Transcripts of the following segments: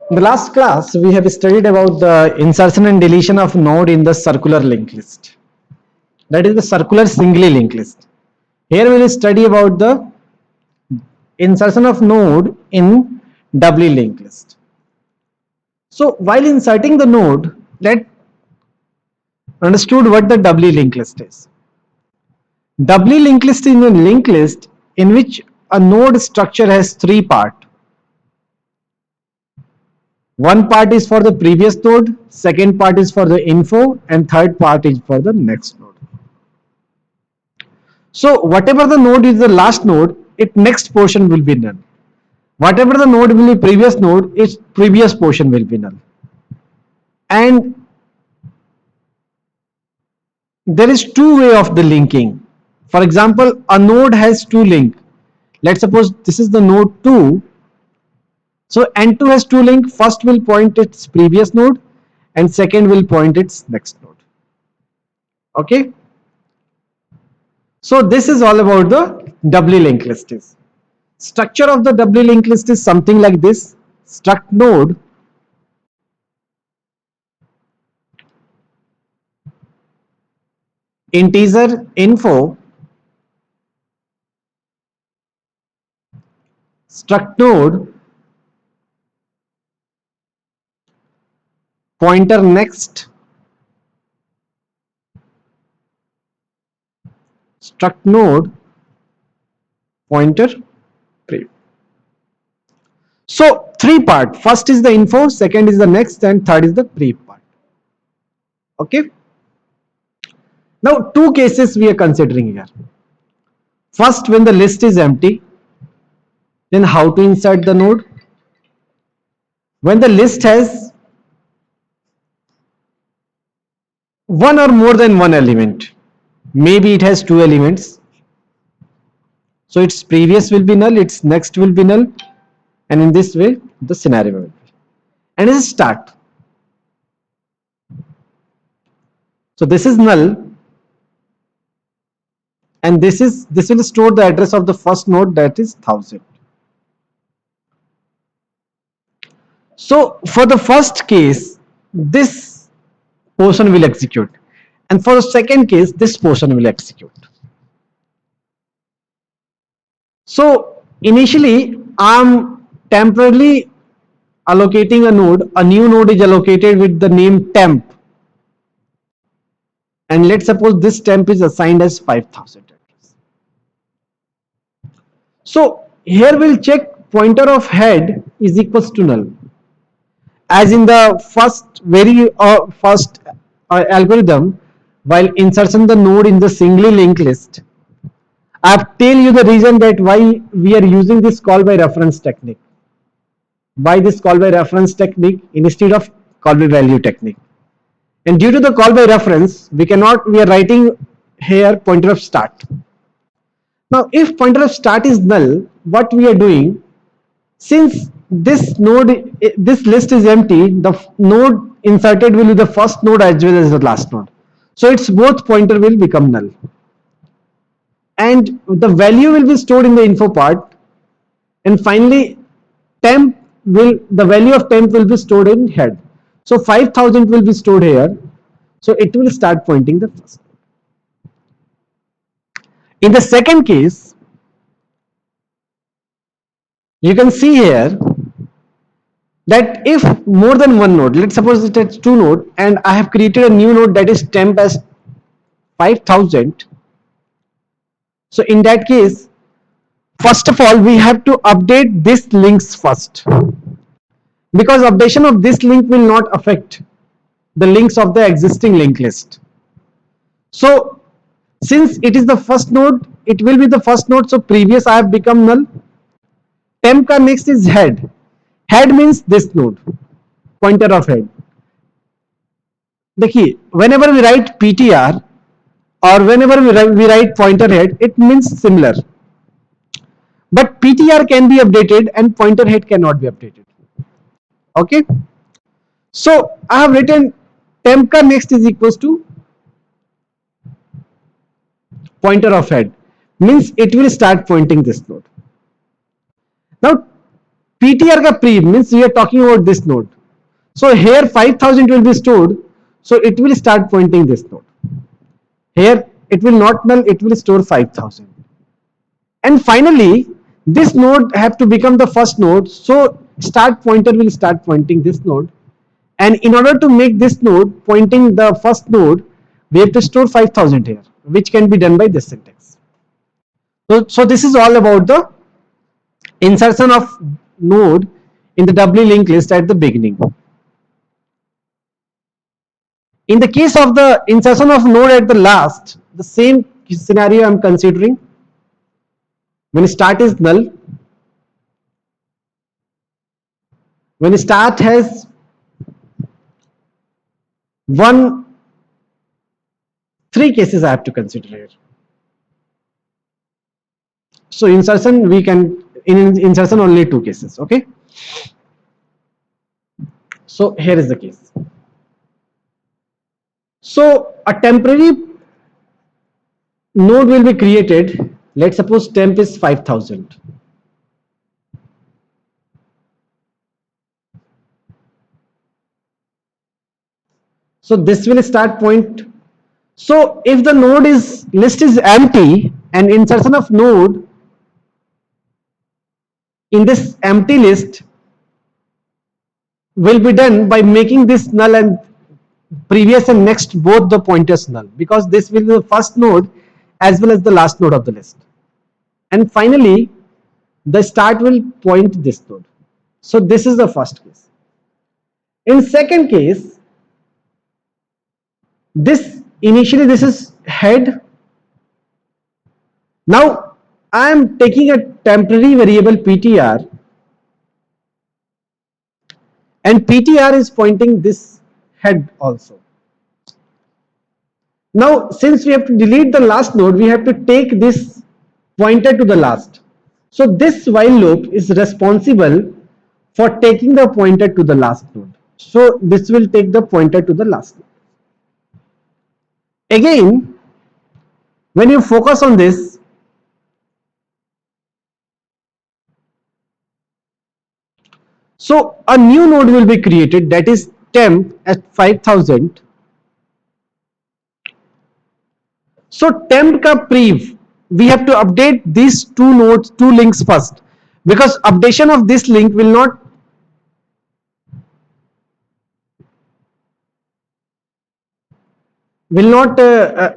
In the last class, we have studied about the insertion and deletion of node in the circular linked list. That is the circular singly linked list. Here we will study about the insertion of node in doubly linked list. So while inserting the node, let understood what the doubly linked list is. Doubly linked list is a linked list in which a node structure has three parts. One part is for the previous node, second part is for the info, and third part is for the next node. So whatever the node is the last node, its next portion will be null. Whatever the node will be previous node, its previous portion will be null. And there is two way of the linking. For example, a node has two link. Let's suppose this is the node 2. So N2 has two link. First will point its previous node and second will point its next node. Okay. So this is all about the doubly linked list. Structure of the doubly linked list is something like this. Struct node integer info struct node pointer next struct node pointer pre. So three part. First is the info, second is the next, and third is the pre part. Okay. Now two cases we are considering here. First, when the list is empty, then how to insert the node. When the list has one or more than one element, maybe it has two elements, so its previous will be null, its next will be null, and in this way the scenario will be. And this is start. So this is null, and this will store the address of the first node, that is 1000. So for the first case, this portion will execute, and for the second case, this portion will execute. So initially I'm temporarily allocating a node. A new node is allocated with the name temp, and let's suppose this temp is assigned as 5000 address. So here we'll check pointer of head is equals to null. As in the first algorithm, while inserting the node in the singly linked list, I've tell you the reason that why we are using this call by reference technique. Why this call by reference technique instead of call by value technique? And due to the call by reference, we are writing here pointer of start. Now, if pointer of start is null, what we are doing, since this list is empty, the node inserted will be the first node as well as the last node. So its both pointer will become null. And the value will be stored in the info part, and finally the value of temp will be stored in head. So 5000 will be stored here, so it will start pointing the first. In the second case, you can see here that if more than one node, let's suppose it is two node, and I have created a new node that is temp as 5000. So in that case, first of all, we have to update this links first, because updation of this link will not affect the links of the existing linked list. So since it is the first node, it will be the first node, so previous I have become null. Temp ka next is head. Head means this node, pointer of head. देखिए, whenever we write PTR or whenever we write pointer head, it means similar. But PTR can be updated and pointer head cannot be updated. Okay. So I have written temp ka next is equals to pointer of head, means it will start pointing this node. Now PTR ka pre means we are talking about this node. So here 5000 will be stored. So it will start pointing this node. Here it will not null, it will store 5000. And finally, this node have to become the first node. So start pointer will start pointing this node. And in order to make this node pointing the first node, we have to store 5000 here, which can be done by this syntax. So this is all about the insertion of node in the doubly linked list at the beginning. In the case of the insertion of node at the last, the same scenario I am considering. When start is null, when start has three cases I have to consider here. So insertion, we can, in insertion only two cases, okay? So here is the case. So a temporary node will be created. Let's suppose temp is 5000. So this will start point. So if the node list is empty and insertion of node in this empty list will be done by making this null and previous and next both the pointers null, because this will be the first node as well as the last node of the list. And finally, the start will point this node. So this is the first case. In second case, this initially this is head. Now I am taking a temporary variable PTR, and PTR is pointing this head also. Now since we have to delete the last node, we have to take this pointer to the last. So this while loop is responsible for taking the pointer to the last node. So this will take the pointer to the last node. Again, when you focus on this, so a new node will be created, that is temp at 5000. So temp ka prev, we have to update these two nodes, two links first, because updation of this link will not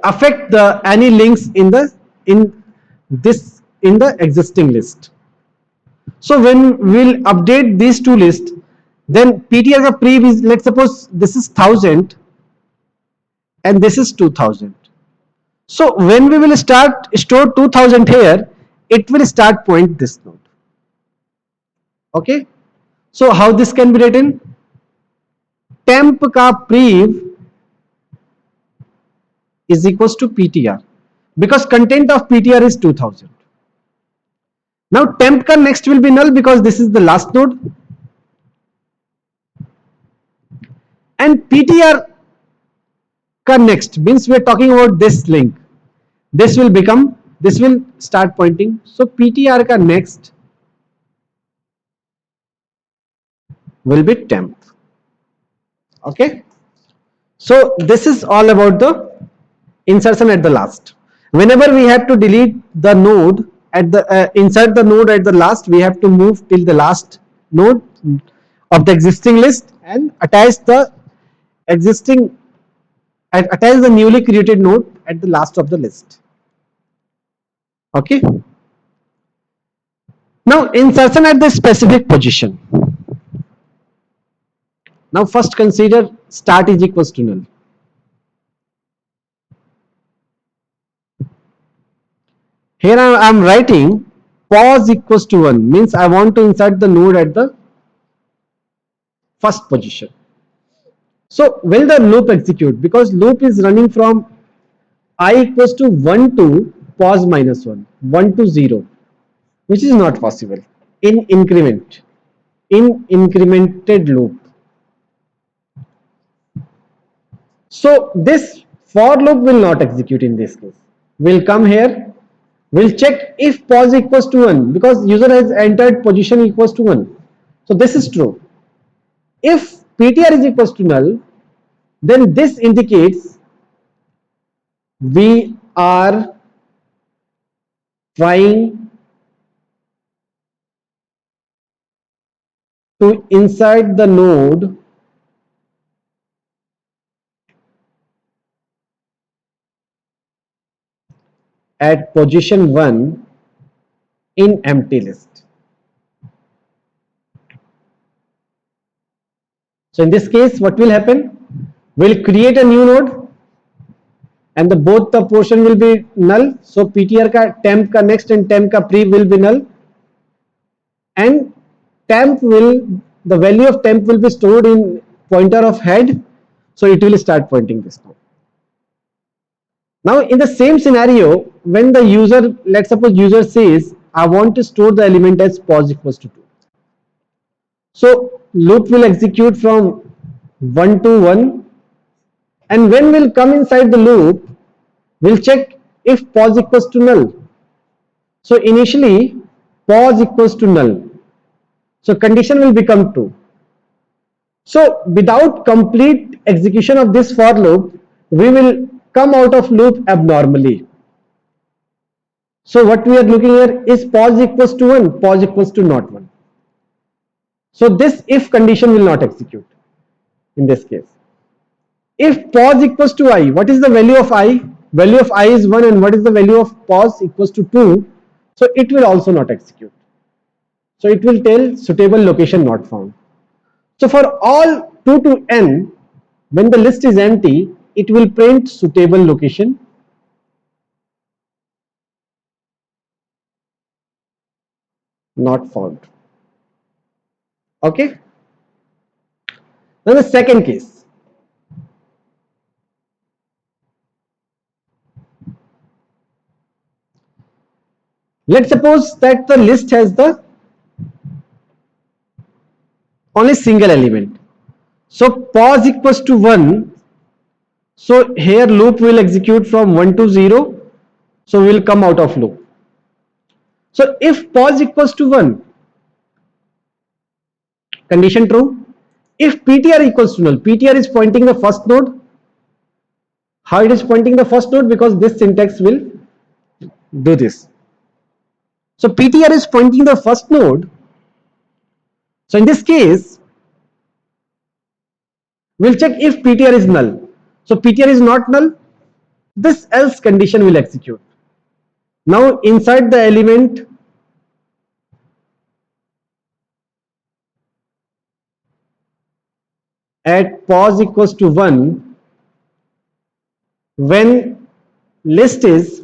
affect the any links in the existing list. So when we'll update these two lists, then PTR ka prev is, let's suppose this is 1000 and this is 2000. So when we will start store 2000 here, it will start point this node. Okay. So how this can be written? Temp ka prev is equals to PTR, because content of PTR is 2000. Now temp ka next will be null because this is the last node, and PTR ka next means we are talking about this link. This will start pointing. So PTR ka next will be temp. Okay. So this is all about the insertion at the last. Whenever we have to delete the node at the insert the node at the last, we have to move till the last node of the existing list and attach the newly created node at the last of the list. Okay. Now insertion at the specific position. Now first consider start is equals to null. Here I am writing pos equals to 1, means I want to insert the node at the first position. So will the loop execute? Because loop is running from I equals to 1 to pos minus 1, 1 to 0, which is not possible in incremented loop. So this for loop will not execute in this case. We'll come here, we'll check if pos equals to 1, because user has entered position equals to 1. So this is true. If PTR is equals to null, then this indicates we are trying to insert the node at position 1 in empty list. So in this case, what will happen? We'll create a new node and the both the portion will be null. So PTR ka temp ka next and temp ka pre will be null, and temp will, the value of temp will be stored in pointer of head, so it will start pointing this node. Now in the same scenario, when the user, let's suppose user says I want to store the element as pos equals to 2. So loop will execute from 1 to 1, and when we'll come inside the loop, we'll check if pos equals to null. So initially pos equals to null. So condition will become true. So without complete execution of this for loop, we will come out of loop abnormally. So what we are looking here is pos equals to 1, pos equals to not 1. So this if condition will not execute in this case. If pos equals to I, what is the value of I? Value of I is 1, and what is the value of pos equals to 2? So it will also not execute. So it will tell suitable location not found. So for all 2 to n, when the list is empty, it will print suitable location not found. Okay. Now the second case. Let's suppose that the list has the only single element. So pos equals to 1. So here loop will execute from 1 to 0. So we will come out of loop. So if pos equals to 1, condition true. If PTR equals to null, PTR is pointing the first node. How it is pointing the first node? Because this syntax will do this. So PTR is pointing the first node. So in this case, we'll check if PTR is null. So PTR is not null, this else condition will execute. Now inside the element at pos equals to 1, when list has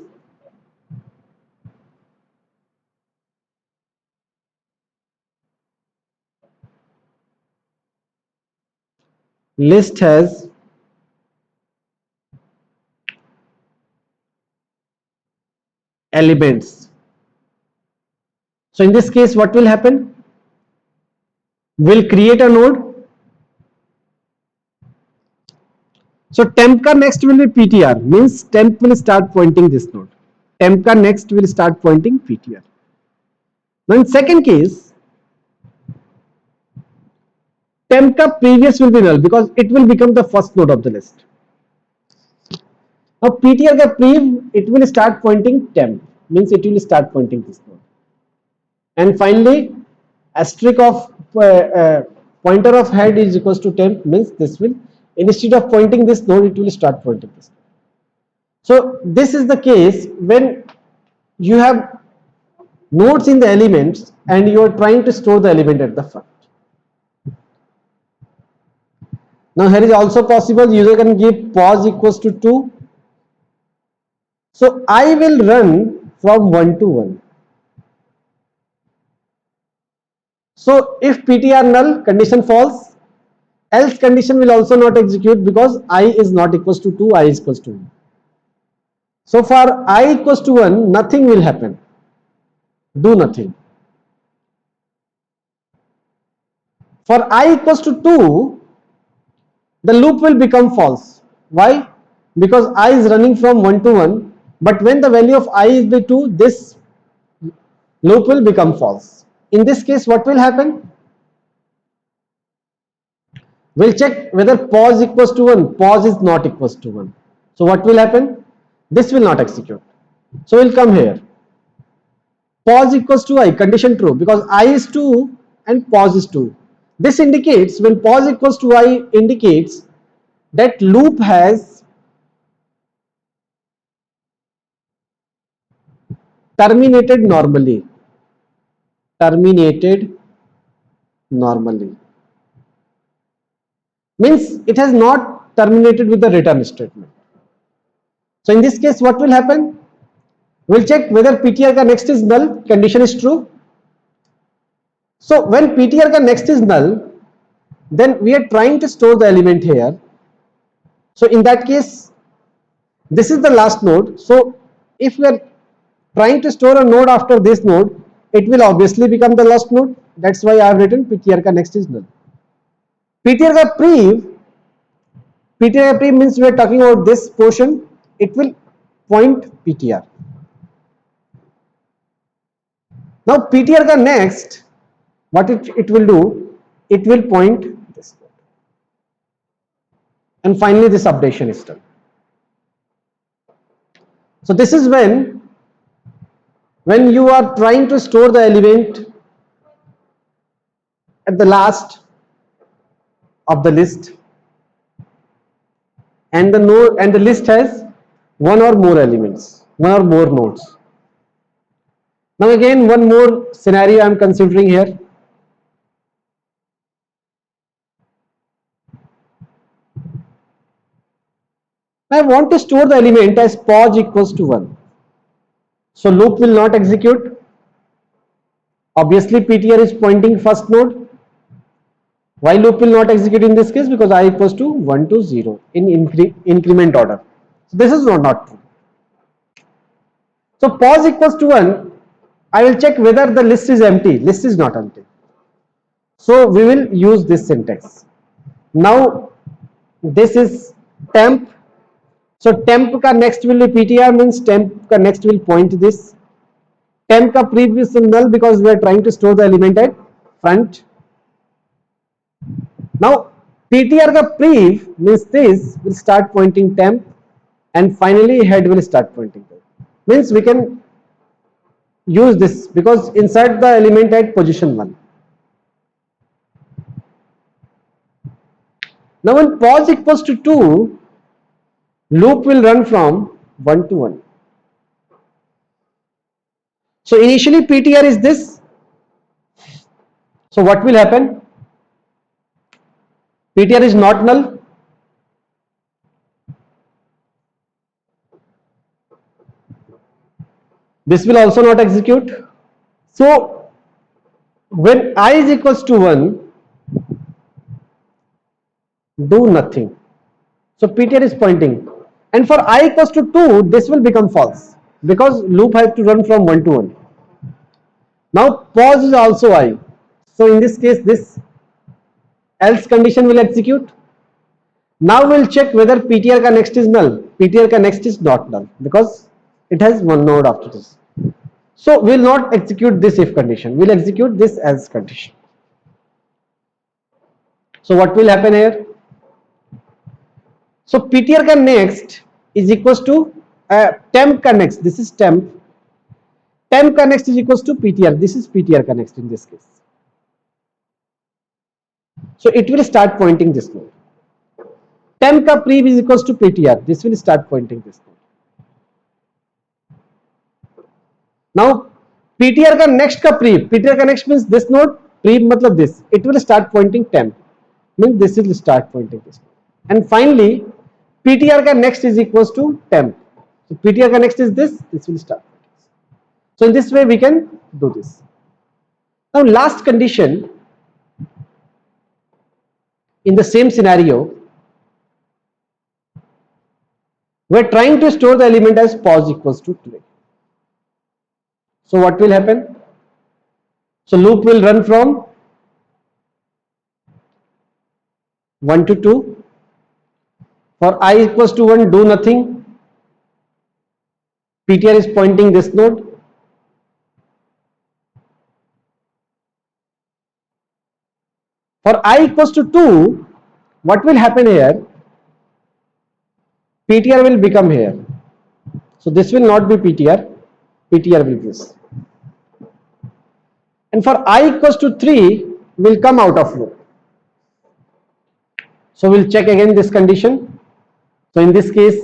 elements. So in this case, what will happen? We'll create a node. So temp ka next will be PTR, means temp will start pointing this node. Temp ka next will start pointing PTR. Now in second case, temp ka previous will be null because it will become the first node of the list. Now PTR ka prev, it will start pointing temp, means it will start pointing this node. And finally, asterisk of pointer of head is equals to temp, means this will, instead of pointing this node, it will start pointing this node. So this is the case when you have nodes in the elements and you are trying to store the element at the front. Now here is also possible user can give pos equals to 2. So I will run from 1 to 1. So if PTR null, condition false, else condition will also not execute because I is not equals to 2, I is equals to 1. So for I equals to 1, nothing will happen. Do nothing. For I equals to 2, the loop will become false. Why? Because I is running from 1 to 1, but when the value of I is be 2, this loop will become false. In this case, what will happen? We'll check whether pos equals to 1, pos is not equals to 1. So what will happen? This will not execute. So we'll come here. Pos equals to I, condition true, because I is 2 and pos is 2. This indicates, when pos equals to I, indicates that loop has terminated normally. Terminated normally means it has not terminated with the return statement. So in this case, what will happen? We'll check whether PTR ka next is null, condition is true. So when PTR ka next is null, then we are trying to store the element here. So in that case, this is the last node. So if we are trying to store a node after this node, it will obviously become the last node. That's why I have written PTR ka next is null. PTR ka pre means we are talking about this portion. It will point PTR. Now PTR ka next, what it will do? It will point this node. And finally this updation is done. So this is when you are trying to store the element at the last of the list, and the node and the list has one or more elements, one or more nodes. Now again, one more scenario I am considering here. I want to store the element as pos equals to 1. So loop will not execute. Obviously PTR is pointing first node. Why loop will not execute in this case? Because I equals to 1 to 0 in increment order. So this is not true. So pos equals to 1, I will check whether the list is empty. List is not empty. So we will use this syntax. Now this is temp. So temp ka next will be PTR, means temp ka next will point this. Temp ka previous is null because we are trying to store the element at front. Now PTR ka prev means this will start pointing temp, and finally head will start pointing temp. Means we can use this because insert the element at position 1. Now when pos equals to 2, loop will run from 1 to 1. So initially PTR is this. So what will happen? PTR is not null. This will also not execute. So when I is equals to 1, do nothing. So PTR is pointing. And for I equals to 2, this will become false because loop has to run from 1 to 1. Now pos is also I. So in this case, this else condition will execute. Now we'll check whether PTR ka next is null. PTR ka next is not null because it has one node after this. So we'll not execute this if condition. We'll execute this else condition. So what will happen here? So PTR ka next is equals to temp ka next. This is temp. Temp ka next is equals to PTR. This is PTR ka next in this case. So it will start pointing this node. Temp ka prev is equals to PTR. This will start pointing this node. Now PTR ka next ka prev. PTR ka next means this node. Prev matlab this. It will start pointing temp. Means this will start pointing this node. And finally PTR ka next is equals to temp. So PTR ka next is this. This will start. So in this way we can do this. Now last condition in the same scenario, we are trying to store the element as pos equals to 2. So what will happen? So loop will run from 1 to 2. For I equals to 1, do nothing. PTR is pointing this node. For I equals to 2, what will happen here, ptr will become here, so this will not be ptr, ptr will be this, and for I equals to 3 will come out of loop. So we'll check again this condition. So in this case,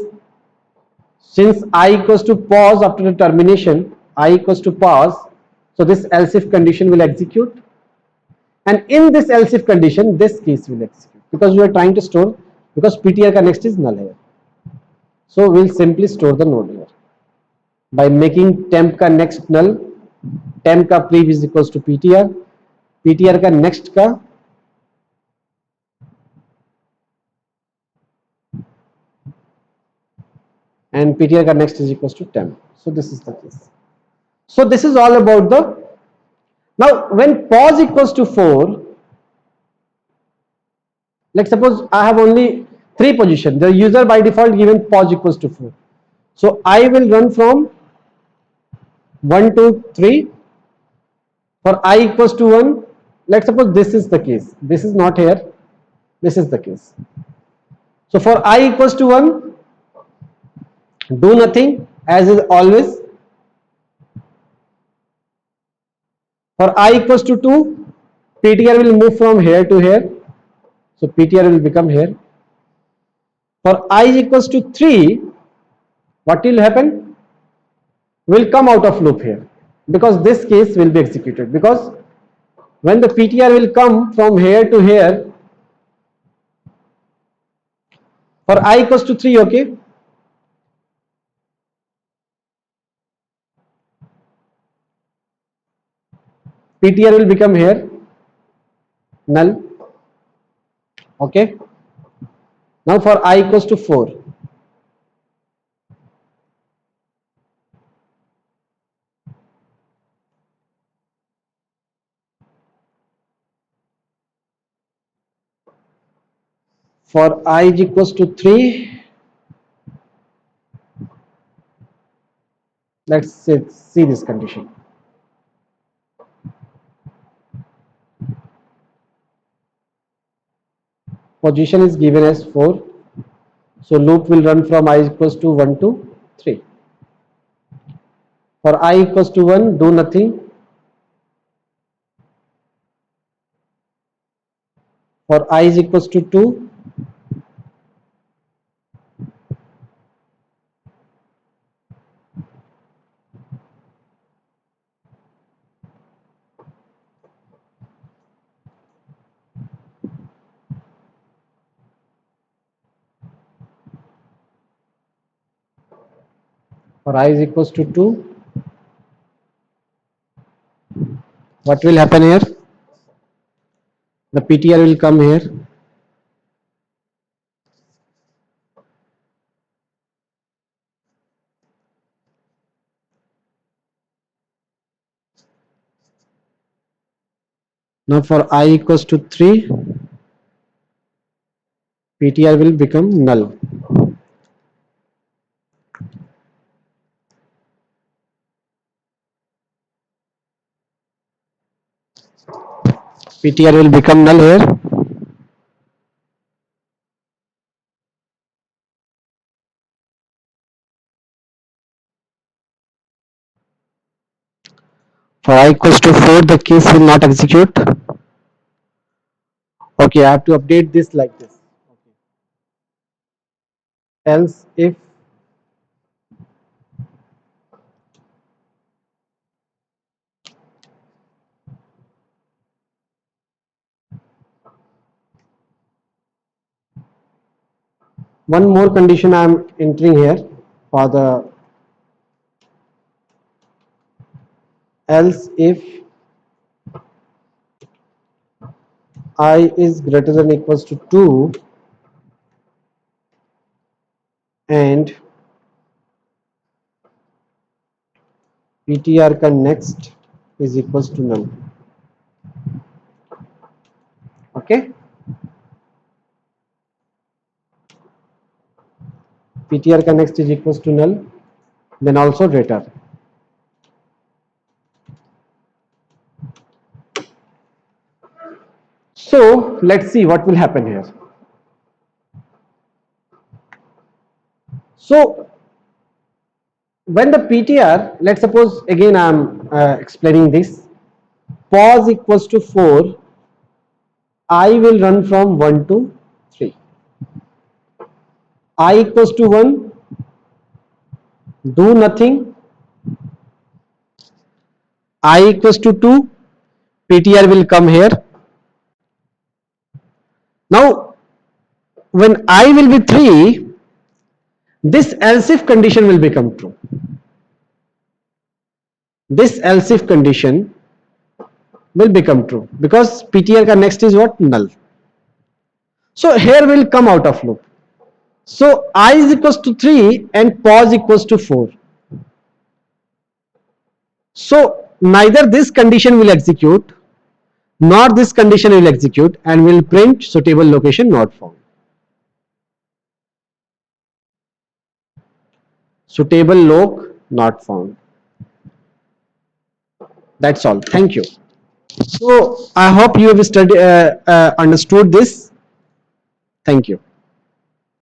since I equals to pause after the termination, I equals to pause, so this else if condition will execute, and in this else if condition this case will execute, because we are trying to store, because ptr ka next is null here. So we'll simply store the node here by making temp ka next null, temp ka prev is equals to ptr, ptr ka next ka and ptr ka next is equals to temp. So this is the case. So this is all about the, now when pause equals to 4, let's suppose I have only 3 position, the user by default given pause equals to 4. So I will run from 1 to 3. For I equals to 1, let's suppose this is the case, this is not here, this is the case. So for I equals to 1, do nothing as is always. For I equals to 2, ptr will move from here to here, so ptr will become here. For I equals to 3, what will happen? Will come out of loop here, because this case will be executed, because when the ptr will come from here to here, for I equals to 3, okay, ptr will become here null, okay. Now for I equals to 4, for I is equals to 3, let's see this condition. Position is given as 4, so loop will run from I equals to 1 to 3. For I equals to 1, do nothing. For I is equals to 2, for I is equals to 2, what will happen here? The ptr will come here, now for I equals to 3, ptr will become null. ptr will become null here. For I equals to 4, the case will not execute. Okay, I have to update this like this. Okay. Else if one more condition I am entering here for the else if I is greater than equals to 2 and ptr का next is equals to null. Okay, ptr का next is equals to null, then also greater. So let's see what will happen here. So when the PTR, let's suppose again I am explaining this, pause equals to 4, I will run from 1 to 3. I equals to 1, do nothing. I equals to 2, PTR will come here. Now when I will be 3, this else if condition will become true. This else if condition will become true because PTR ka next is what? Null. So here will come out of loop. So I is equals to 3 and pause equals to 4. So neither this condition will execute nor this condition will execute and will print suitable location not found. Suitable loc not found. That's all. Thank you. So I hope you have understood this. Thank you.